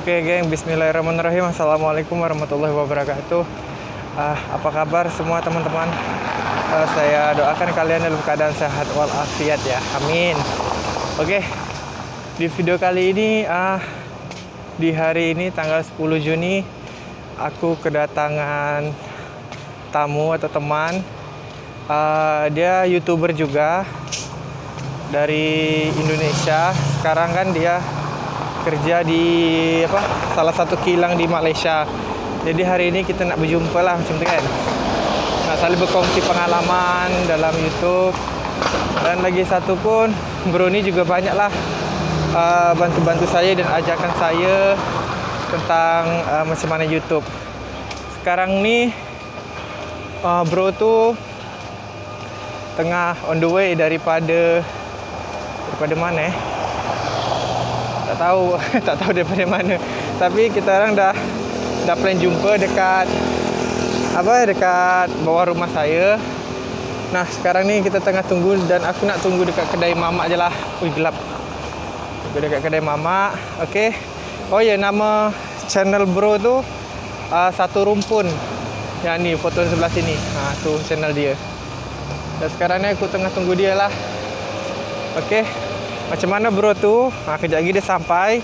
Oke geng, bismillahirrahmanirrahim. Assalamualaikum warahmatullahi wabarakatuh. Apa kabar semua teman-teman? Saya doakan kalian dalam keadaan sehat walafiat ya, amin. Oke, di video kali ini di hari ini tanggal 10 Juni aku kedatangan tamu atau teman. Dia YouTuber juga dari Indonesia. Sekarang kan dia kerja di salah satu kilang di Malaysia. Jadi hari ini kita nak berjumpa lah macam tu kan. Nak saling berkongsi pengalaman dalam YouTube. Dan lagi satu pun bro ni juga banyak lah bantu-bantu saya dan ajarkan saya tentang macam mana YouTube. Sekarang ni bro tu tengah on the way daripada mana tak tahu daripada mana, tapi kita orang dah plan jumpa dekat bawah rumah saya. Nah sekarang ni kita tengah tunggu dan aku nak tunggu dekat kedai mamak je lah. Gelap. Tunggu dekat kedai mamak. Okey. Oh ya, nama channel bro tu Satu Rumpun. Yang ni foto sebelah sini. Tu channel dia. Dan sekarang ni aku tengah tunggu dia lah. Okey. Macam mana bro tu? Kejap lagi dia sampai.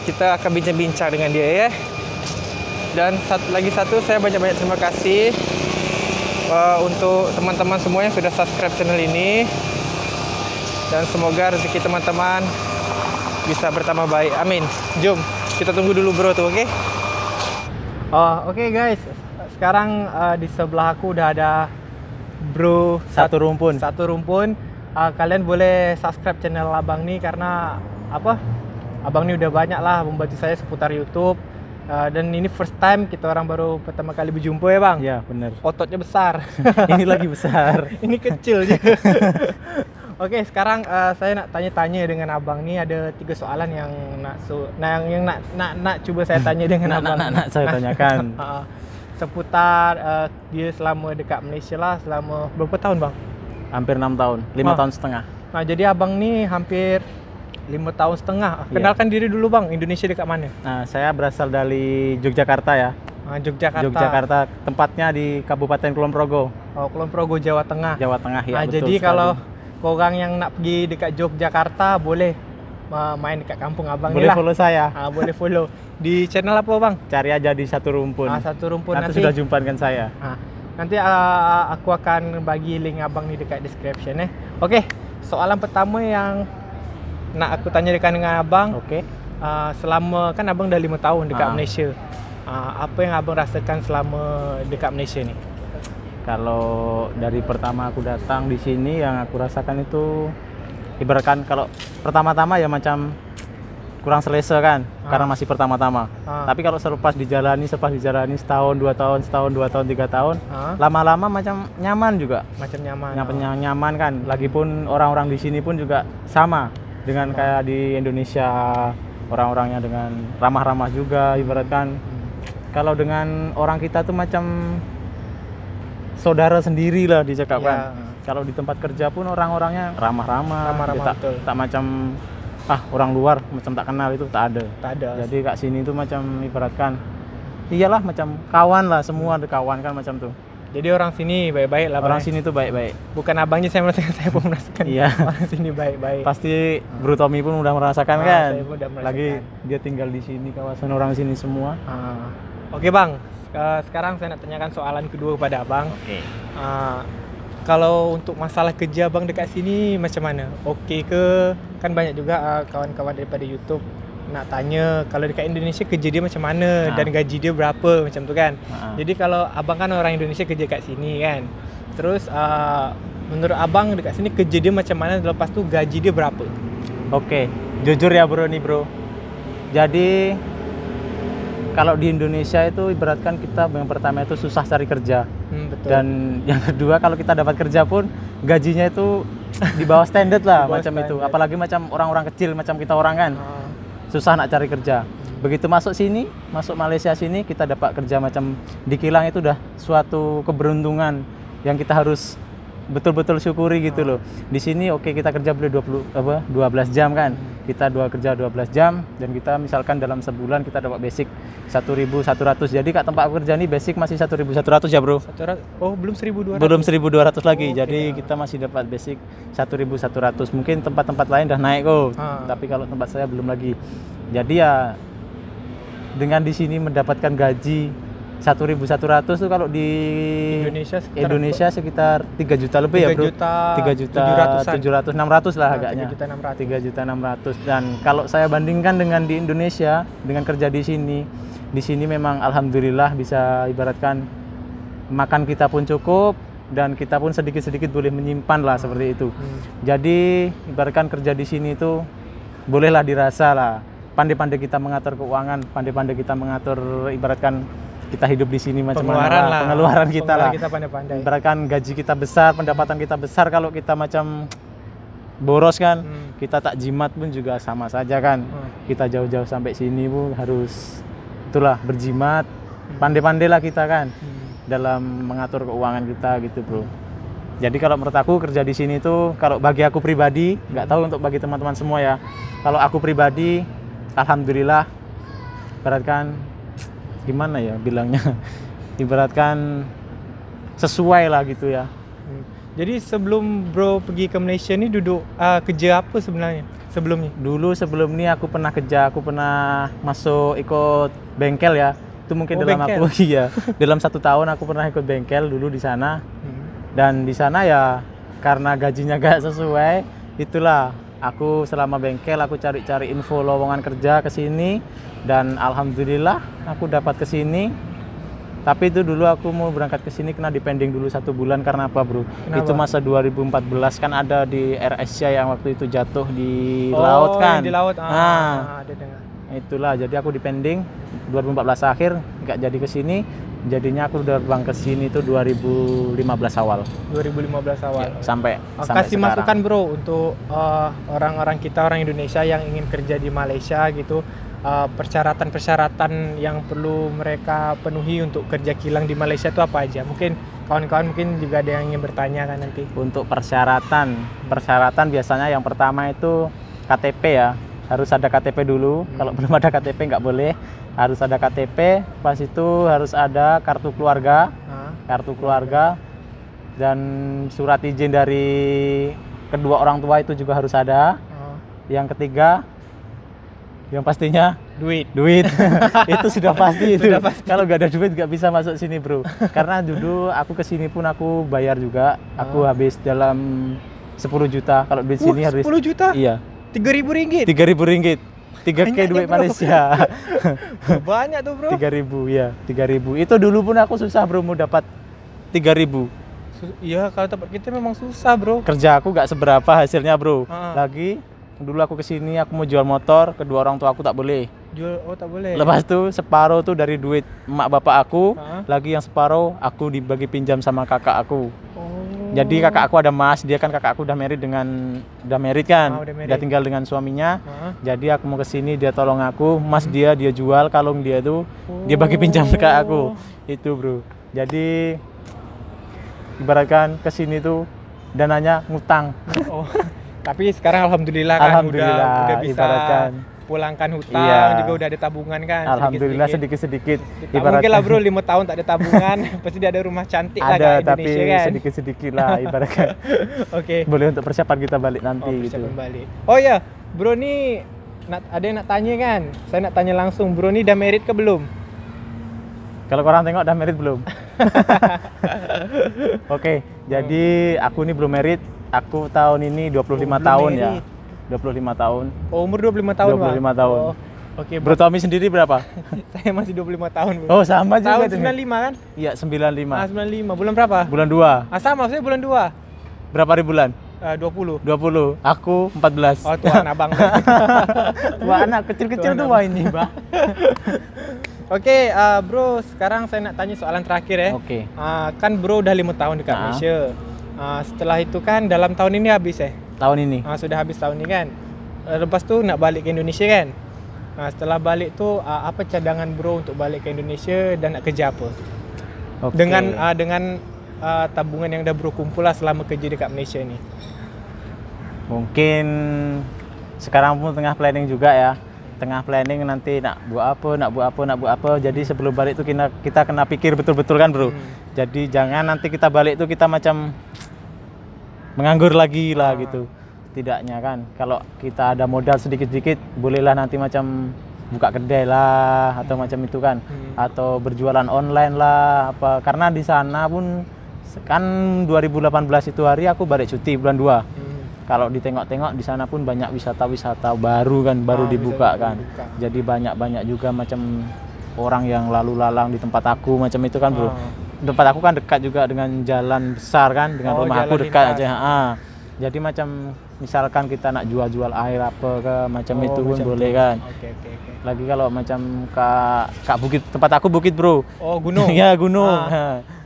Kita akan bincang-bincang dengan dia ya. Dan lagi satu, saya banyak-banyak terima kasih untuk teman-teman semua yang sudah subscribe channel ini. Dan semoga rezeki teman-teman bisa bertambah baik. Amin. Jom kita tunggu dulu bro tu, okey? Okey guys. Sekarang di sebelah aku udah ada bro Satu Rumpun. Satu Rumpun. Kalian boleh subscribe channel abang ni karena abang ni udah banyak lah membantu saya seputar YouTube. Dan ini first time kita orang baru pertama kali berjumpa ya bang. Ya benar. Ototnya besar. Ini lagi besar. Ini kecil je. Oke, sekarang saya nak tanya-tanya dengan abang ni. Ada 3 soalan yang nak cuba saya tanya dengan abang. Nak saya tanyakan. Seputar dia selama dekat Malaysia lah, selama berapa tahun bang? Hampir 6 tahun, 5 tahun setengah. Nah, jadi abang ni hampir 5 tahun setengah. Kenalkan diri dulu bang, Indonesia dekat mana? Nah, saya berasal dari Yogyakarta ya. Yogyakarta, tempatnya di Kabupaten Kulon Progo. Kulon Progo, Jawa Tengah. Jawa Tengah ya, betul. Jadi sekali. kalau korang yang nak pergi dekat Yogyakarta boleh main dekat kampung abang boleh ni lah. Follow saya. Boleh follow. Di channel apa bang? Cari aja di Satu Rumpun. Satu Rumpun. Nanti sudah jumpa dengan saya. Nanti aku akan bagi link abang ni dekat description Okey, soalan pertama yang nak aku tanyakan dengan abang. Okey. Selama kan abang dah 5 tahun dekat Malaysia. Apa yang abang rasakan selama dekat Malaysia ni? Kalau dari pertama aku datang di sini, yang aku rasakan itu ibaratkan kalau pertama-tama ya macam kurang selesa kan, karena masih pertama-tama. Tapi kalau selepas dijalani setahun, 2 tahun, 3 tahun, lama-lama macam nyaman juga. Macam nyaman. Nyaman kan. Lagipun orang-orang di sini pun juga sama dengan kayak di Indonesia, orang-orangnya dengan ramah-ramah juga, ibaratkan. Kalau dengan orang kita tuh macam saudara sendiri lah dicakapkan. Kalau di tempat kerja pun orang-orangnya ramah-ramah, tak macam orang luar macam tak kenal, itu tak ada. Jadi kat sini tuh macam ibaratkan iyalah macam kawan lah, semua ada kawan kan macam tuh. Jadi orang sini baik-baik lah. Orang sini tuh baik-baik. Bukan abangnya saya merasakan, saya pun merasakan. Iya. Orang sini baik-baik. Pasti Bro Tommy pun udah merasakan kan. Saya pun udah merasakan. Lagi dia tinggal di sini, kawasan orang sini semua. Oke bang, sekarang saya nak tanyakan soalan kedua kepada abang. Oke. Kalau untuk masalah kerja abang dekat sini macam mana? Okey ke? Kan banyak juga kawan-kawan daripada YouTube nak tanya kalau dekat Indonesia kerja dia macam mana dan gaji dia berapa macam tu kan. Jadi kalau abang kan orang Indonesia kerja kat sini kan. Terus menurut abang dekat sini kerja dia macam mana, lepas tu gaji dia berapa? Oke, jujur ya bro nih bro. Jadi kalau di Indonesia itu ibaratkan kita yang pertama itu susah cari kerja. Betul. Dan yang kedua kalau kita dapat kerja pun gajinya itu di bawah standar lah macam standard. Itu. Apalagi macam orang-orang kecil macam kita orang kan. Susah nak cari kerja. Begitu masuk Malaysia sini kita dapat kerja macam di kilang, itu udah suatu keberuntungan yang kita harus betul-betul syukuri gitu loh. Di sini oke, kita kerja boleh 12 jam kan. Kita kerja 12 jam dan kita misalkan dalam sebulan kita dapat basic 1.100. Jadi Kak, tempat aku kerja ini basic masih 1.100 ya, Bro. Oh, belum 1.200. Belum 1.200 lagi. Oh, jadi kita masih dapat basic 1.100. Mungkin tempat-tempat lain udah naik kok. Tapi kalau tempat saya belum lagi. Jadi ya dengan di sini mendapatkan gaji 1.100 tuh kalau di Indonesia sekitar 3 juta lebih ya, Bro. 3 juta 700 600 lah agaknya. 3 juta 600. Dan kalau saya bandingkan dengan di Indonesia dengan kerja di sini memang alhamdulillah bisa ibaratkan makan kita pun cukup dan kita pun sedikit-sedikit boleh menyimpan lah seperti itu. Jadi ibaratkan kerja di sini itu bolehlah dirasa lah. Pandai-pandai kita mengatur keuangan, pandai-pandai kita mengatur ibaratkan kita hidup di sini macam mana, pengeluaran kita lah. Kita pandai-pandai. Ibaratkan gaji kita besar, pendapatan kita besar, kalau kita macam boros kan, kita tak jimat pun juga sama saja kan. Kita jauh-jauh sampai sini pun harus itulah berjimat, pandai-pandailah kita kan dalam mengatur keuangan kita gitu, Bro. Jadi kalau menurut aku kerja di sini tuh, kalau bagi aku pribadi, nggak tahu untuk bagi teman-teman semua ya. Kalau aku pribadi, alhamdulillah, ibaratkan gimana ya bilangnya, ibaratkan sesuai lah gitu ya. Jadi sebelum Bro pergi ke Malaysia ni duduk kerja apa sebenarnya sebelumnya? Dulu sebelum ni aku pernah kerja, aku pernah masuk ikut bengkel ya. Itu mungkin dalam bengkel. Aku iya, dalam 1 tahun aku pernah ikut bengkel dulu di sana. Dan di sana ya karena gajinya gak sesuai, itulah aku selama bengkel aku cari-cari info lowongan kerja ke sini dan alhamdulillah aku dapat ke sini. Tapi itu dulu aku mau berangkat ke sini kena dipending dulu 1 bulan karena apa, Bro? Kenapa? Itu masa 2014 kan ada di Air Asia yang waktu itu jatuh di laut kan. Di laut. Ada dengar. Itulah jadi aku dipending 2014 akhir nggak jadi ke sini. Jadinya aku udah terbang ke sini itu 2015 awal. 2015 awal. Ya, sampai kasih sekarang. Masukan, Bro, untuk orang-orang kita, orang Indonesia yang ingin kerja di Malaysia gitu. Persyaratan-persyaratan yang perlu mereka penuhi untuk kerja kilang di Malaysia itu apa aja? Mungkin kawan-kawan mungkin juga ada yang ingin bertanya kan nanti. Untuk persyaratan biasanya yang pertama itu KTP ya. Harus ada KTP dulu. Kalau belum ada KTP nggak boleh. Harus ada KTP, pas itu harus ada kartu keluarga, dan surat izin dari kedua orang tua itu juga harus ada. Yang ketiga, yang pastinya duit. Itu sudah pasti itu. Kalau nggak ada duit nggak bisa masuk sini, Bro. Karena dulu aku kesini pun aku bayar juga, aku habis dalam 10 juta. Kalau duit sini harus 10 juta? Iya. 3.000 ringgit. 3K duit Malaysia. Banyak tuh, Bro. 3.000 ya, 3.000. Itu dulu pun aku susah, Bro, mau dapat 3.000. Iya, kalau tempat kita memang susah, Bro. Kerja aku gak seberapa hasilnya, Bro. Lagi dulu aku kesini aku mau jual motor, kedua orang tua aku tak boleh. Tak boleh. Lepas itu separuh tuh dari duit emak bapak aku, lagi yang separuh aku dibagi pinjam sama kakak aku. Jadi kakak aku ada mas, dia kan kakak aku udah married kan, udah tinggal dengan suaminya. Jadi aku mau kesini dia tolong aku, mas dia jual kalung dia tuh, dia bagi pinjam ke aku, itu, Bro. Jadi ibaratkan kesini tuh dananya ngutang. Tapi sekarang alhamdulillah kan udah bisa ibaratkan pulangkan hutang, juga udah ada tabungan kan. Alhamdulillah sedikit-sedikit. Mungkin lah, Bro, 5 tahun tak ada tabungan, pasti dia ada rumah cantik lah kayak Indonesia kan. Ada, tapi sedikit-sedikit lah ibaratkan. Oke. Boleh untuk persiapan kita balik nanti gitu. Balik. Oh ya, Bro, nih ada yang nak tanya kan? Saya nak tanya langsung, Bro, nih udah married ke belum? Kalau orang tengok udah married belum? Oke, jadi aku nih belum married. Aku tahun ini 25 tahun ya. 25 tahun. Oh, umur 25 tahun, 25 Bang? Tahun. Oh, oke. Bro Tommy sendiri berapa? Saya masih 25 tahun, Bro. Oh, sama juga. Tahun 95 kan? Iya, 95. 95. Bulan berapa? Bulan 2. Sama, saya bulan 2. Berapa hari bulan? 20. Aku 14. Oh, tuan abang. Wah, anak kecil-kecil tuh ini, Bang. Oke, Bro, sekarang saya nak tanya soalan terakhir ya. Oke. Kan Bro udah 5 tahun dekat Malaysia. Setelah itu kan dalam tahun ini habis ya? Tahun ini. Sudah habis tahun ini kan. Lepas tu nak balik ke Indonesia kan. Setelah balik tu apa cadangan Bro untuk balik ke Indonesia dan nak kerja apa? Okay. Dengan tabungan yang udah bro kumpul lah selama kerja dekat Malaysia ini? Mungkin sekarang pun tengah planning juga ya. Tengah planning nanti nak buat apa. Jadi sebelum balik tuh kita kena pikir betul-betul kan bro. Jadi jangan nanti kita balik tuh kita macam menganggur lagi lah gitu. Tidaknya kan. Kalau kita ada modal sedikit-sedikit, bolehlah nanti macam buka kedai lah atau macam itu kan. Atau berjualan online lah apa. Karena di sana pun kan 2018 itu hari aku balik cuti bulan 2. Kalau ditengok-tengok di sana pun banyak wisata-wisata baru kan, baru dibuka kan. Jadi banyak juga macam orang yang lalu lalang di tempat aku macam itu kan bro. Tempat aku kan dekat juga dengan jalan besar kan, dengan rumah aku dekat aja. Jadi macam misalkan kita nak jual air apa ke macam itu pun macam boleh kan. Okay. Lagi kalau macam kak bukit, tempat aku bukit bro. Oh gunung. Ya gunung.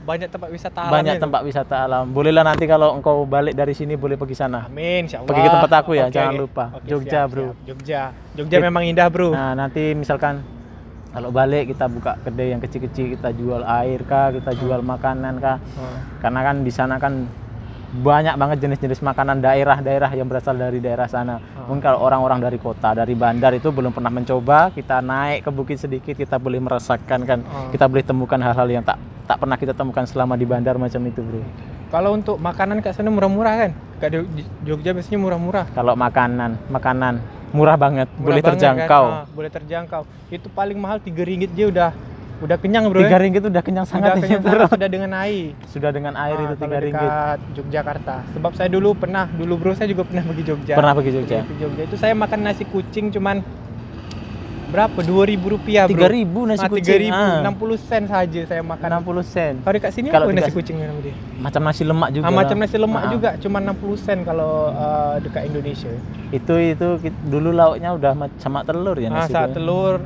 Banyak tempat wisata alam. Banyak tempat wisata alam. Bolehlah nanti kalau engkau balik dari sini boleh pergi sana. Amin, insyaallah. Pergi ke tempat aku ya, jangan lupa. Jogja, bro. Siap. Jogja memang indah, bro. Nah, nanti misalkan kalau balik kita buka kedai yang kecil-kecil, kita jual air kah, kita jual makanan kah. Karena kan di sana kan banyak banget jenis-jenis makanan daerah-daerah yang berasal dari daerah sana. Mungkin kalau orang-orang dari kota, dari bandar itu belum pernah mencoba, kita naik ke bukit sedikit, kita boleh merasakan kan. Kita boleh temukan hal-hal yang tak pernah kita temukan selama di bandar macam itu, bro. Kalau untuk makanan kat sana murah-murah kan? Kat Jogja biasanya murah-murah. Kalau makanan murah banget, boleh terjangkau. Kan? Boleh terjangkau. Itu paling mahal RM3 dia udah kenyang, bro. RM3 udah kenyang sangat, bro. Sudah dengan air. Sudah dengan air itu RM3. Dekat Yogyakarta. Sebab saya dulu bro saya juga pernah pergi Jogja. Pernah pergi Jogja. Itu saya makan nasi kucing cuman berapa? RM2.000, bro. RM3.000 nasi kucing. RM3.000, 60 sen saja saya makan. 60 sen. Kalau dekat sini apa nasi kucing nama dia? Macam nasi lemak juga. Macam nasi lemak juga, cuma 60 sen kalau dekat Indonesia. Itu dulu lauknya udah sama telur ya nasi. Telur.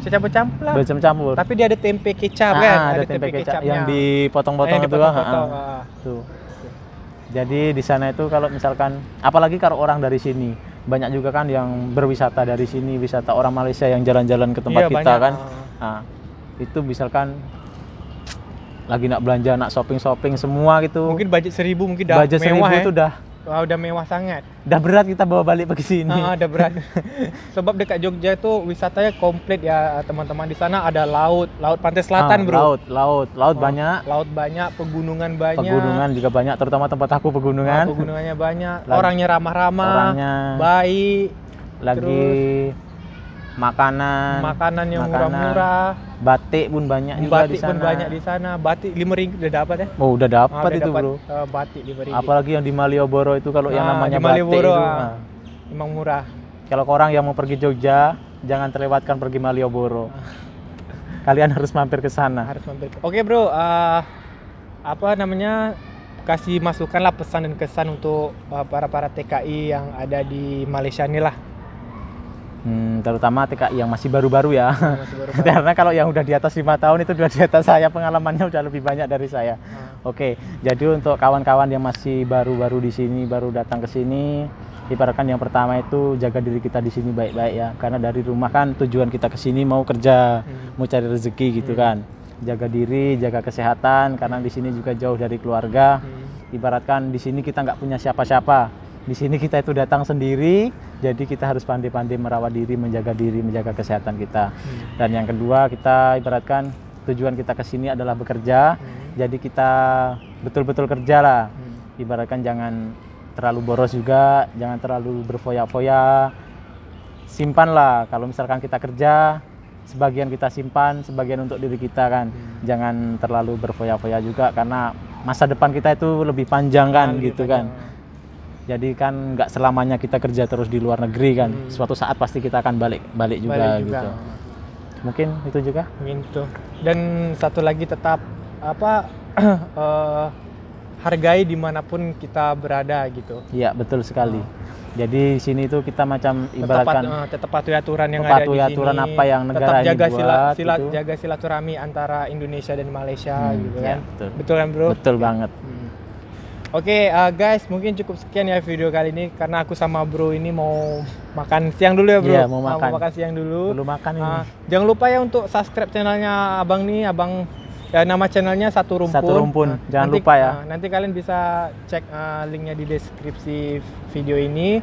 Campur-campur lah. Campur. Tapi dia ada tempe kecap kan? Ada tempe kecap yang dipotong-potong itu. Tuh. Jadi di sana itu kalau misalkan apalagi kalau orang dari sini, banyak juga kan yang berwisata dari sini, wisata orang Malaysia yang jalan-jalan ke tempat kita banyak. Kan. Nah, itu misalkan lagi nak belanja, nak shopping semua gitu. Mungkin budget 1.000 mungkin dah budget mewah. Budget 1.000 itu udah mewah sangat. Udah berat kita bawa balik pergi sini. Udah berat. Sebab dekat Jogja itu wisatanya komplit ya teman-teman. Di sana ada laut pantai selatan, bro. Laut banyak. Laut banyak, pegunungan banyak. Pegunungan juga banyak, terutama tempat aku pegunungan. Pegunungannya banyak. Orangnya ramah-ramah. Orangnya baik. Lagi makanan yang murah-murah. Batik pun banyak juga di sana. Batik pun banyak di sana. Batik RM5 udah dapat ya? Oh, udah dapat itu, bro. Batik RM5. Apalagi yang di Malioboro itu kalau yang namanya batik itu. Emang murah. Kalau orang yang mau pergi Jogja, jangan terlewatkan pergi Malioboro. Kalian harus mampir ke sana. Oke, bro. Kasih masukanlah pesan dan kesan untuk para TKI yang ada di Malaysia ini lah. Terutama TKI yang masih baru-baru ya. Karena kalau yang udah di atas 5 tahun itu udah di atas saya, pengalamannya udah lebih banyak dari saya. Oke, jadi untuk kawan-kawan yang masih baru-baru di sini, baru datang ke sini, ibaratkan yang pertama itu jaga diri kita di sini baik-baik ya. Karena dari rumah kan tujuan kita ke sini mau kerja, mau cari rezeki gitu kan. Jaga diri, jaga kesehatan karena di sini juga jauh dari keluarga. Ibaratkan di sini kita nggak punya siapa-siapa. Di sini kita itu datang sendiri, jadi kita harus pandai-pandai merawat diri, menjaga kesehatan kita. Dan yang kedua, kita ibaratkan tujuan kita ke sini adalah bekerja, jadi kita betul-betul kerja lah. Ibaratkan jangan terlalu boros juga, jangan terlalu berfoya-foya. Simpanlah, kalau misalkan kita kerja, sebagian kita simpan, sebagian untuk diri kita kan. Jangan terlalu berfoya-foya juga, karena masa depan kita itu lebih panjang kan, gitu kan. Jadi kan nggak selamanya kita kerja terus di luar negeri kan. Suatu saat pasti kita akan balik juga gitu. Mungkin itu juga. Dan satu lagi tetap hargai dimanapun kita berada gitu. Iya, betul sekali. Jadi sini itu kita macam ibaratkan tetap patuhi aturan yang ada di sini. Aturan apa yang negara ini buat. Gitu. Jaga silaturahmi antara Indonesia dan Malaysia gitu kan. Betul. Betul kan, bro? Betul banget. Oke, guys, mungkin cukup sekian ya video kali ini karena aku sama bro ini mau makan siang dulu ya, bro. Iya, mau makan siang dulu. Belum makan ini. Jangan lupa ya untuk subscribe channelnya abang nih, Abang Ya, nama channelnya Satu Rumpun. Satu Rumpun, jangan nanti, lupa ya. Nanti kalian bisa cek linknya di deskripsi video ini.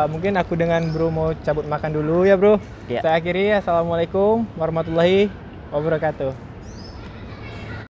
Mungkin aku dengan Bro mau cabut makan dulu ya Bro. Iya. Saya akhiri, assalamualaikum warahmatullahi wabarakatuh.